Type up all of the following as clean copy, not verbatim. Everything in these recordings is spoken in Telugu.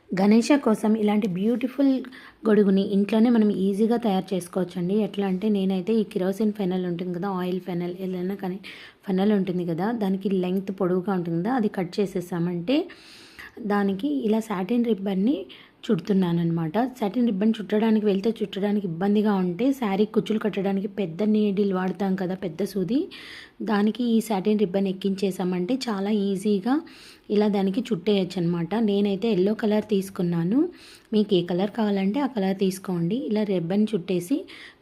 గణేష కోసం ఇలాంటి బ్యూటిఫుల్ గొడుగుని ఇంట్లోనే మనం ఈజీగా తయారు చేసుకోవచ్చండి. ఎట్లా అంటే నేనైతే ఈ కిరోసిన్ ఫెనల్ ఉంటుంది కదా, ఆయిల్ ఫెనల్ ఏదైనా కానీ ఫెనల్ ఉంటుంది కదా, దానికి లెంగ్త్ పొడవుగా ఉంటుంది కదా, అది కట్ చేసేసామంటే దానికి ఇలా సాటిన్ రిబ్బన్ని చుడుతున్నానమాట. సాటిన్ రిబ్బన్ చుట్టడానికి ఇబ్బందిగా ఉంటే శారీ కుచ్చులు కట్టడానికి పెద్ద నీడిల్ వాడతాం కదా, పెద్ద సూది, దానికి ఈ సాటిన్ రిబ్బన్ ఎక్కించేసామంటే చాలా ఈజీగా ఇలా దానికి చుట్టేయచ్చు అనమాట. నేనైతే ఎల్లో కలర్ తీసుకున్నాను. మీకు ఏ కలర్ కావాలంటే ఆ కలర్ తీసుకోండి. ఇలా రిబ్బన్ చుట్టేసి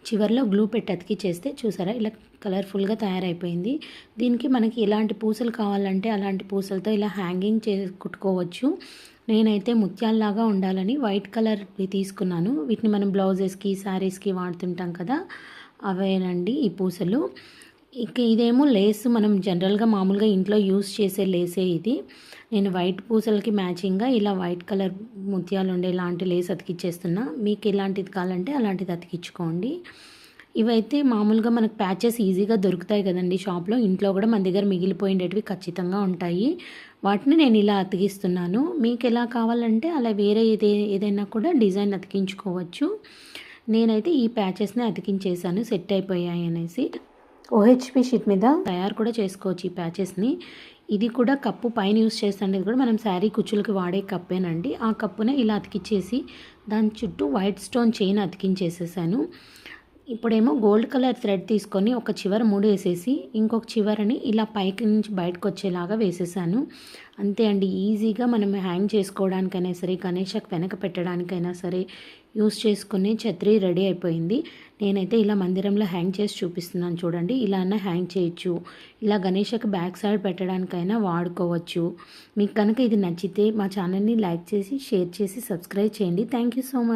చివరిలో గ్లూ పెట్టి అతికిచ్చేస్తే చూసారా ఇలా కలర్ఫుల్గా తయారైపోయింది. దీనికి మనకి ఎలాంటి పూసలు కావాలంటే అలాంటి పూసలతో ఇలా హ్యాంగింగ్ కుట్టుకోవచ్చు. నేనైతే ముత్యాల్లాగా ఉండాలని వైట్ కలర్ తీసుకున్నాను. వీటిని మనం బ్లౌజెస్కి శారీస్కి వాడుతుంటాం కదా, అవేనండి ఈ పూసలు. ఇక ఇదేమో లేస్, మనం జనరల్గా మామూలుగా ఇంట్లో యూస్ చేసే లేసే ఇది. నేను వైట్ పూసలకి మ్యాచింగ్గా ఇలా వైట్ కలర్ ముత్యాలు ఉండే ఇలాంటి లేస్ అతికిచ్చేస్తున్నా. మీకు ఎలాంటిది కావాలంటే అలాంటిది అతికించుకోండి. ఇవైతే మామూలుగా మనకు ప్యాచెస్ ఈజీగా దొరుకుతాయి కదండి షాప్లో. ఇంట్లో కూడా మన దగ్గర మిగిలిపోయేటివి ఖచ్చితంగా ఉంటాయి. వాటిని నేను ఇలా అతికిస్తున్నాను. మీకు ఎలా కావాలంటే అలా వేరే ఏదైనా కూడా డిజైన్ అతికించుకోవచ్చు. నేనైతే ఈ ప్యాచెస్ని అతికించేసాను, సెట్ అయిపోయాయి అనేసి. ఓహెచ్పి షీట్ మీద తయారు కూడా చేసుకోవచ్చు ఈ ప్యాచెస్ని. ఇది కూడా కప్పు పైన యూస్ చేస్తుండేది కూడా మనం శారీ కుచ్చులకి వాడే కప్పేనండి. ఆ కప్పునే ఇలా అతికిచ్చేసి దాని చుట్టూ వైట్ స్టోన్ చైన్ అతికించేసేసాను. ఇప్పుడేమో గోల్డ్ కలర్ థ్రెడ్ తీసుకొని ఒక చివర ముడి వేసేసి ఇంకొక చివరని ఇలా పైకి నుంచి బయటకు వచ్చేలాగా వేసేసాను. అంతే అండి, ఈజీగా మనం హ్యాంగ్ చేసుకోవడానికైనా సరే, గణేషకి వెనక పెట్టడానికైనా సరే యూస్ చేసుకునే ఛత్రి రెడీ అయిపోయింది. నేనైతే ఇలా మందిరంలో హ్యాంగ్ చేసి చూపిస్తున్నాను చూడండి. ఇలా అన్న హ్యాంగ్ చేయొచ్చు, ఇలా గణేషకి బ్యాక్ సైడ్ పెట్టడానికైనా వాడుకోవచ్చు. మీకు కనుక ఇది నచ్చితే మా ఛానల్ని లైక్ చేసి, షేర్ చేసి, సబ్స్క్రైబ్ చేయండి. Thank you so much.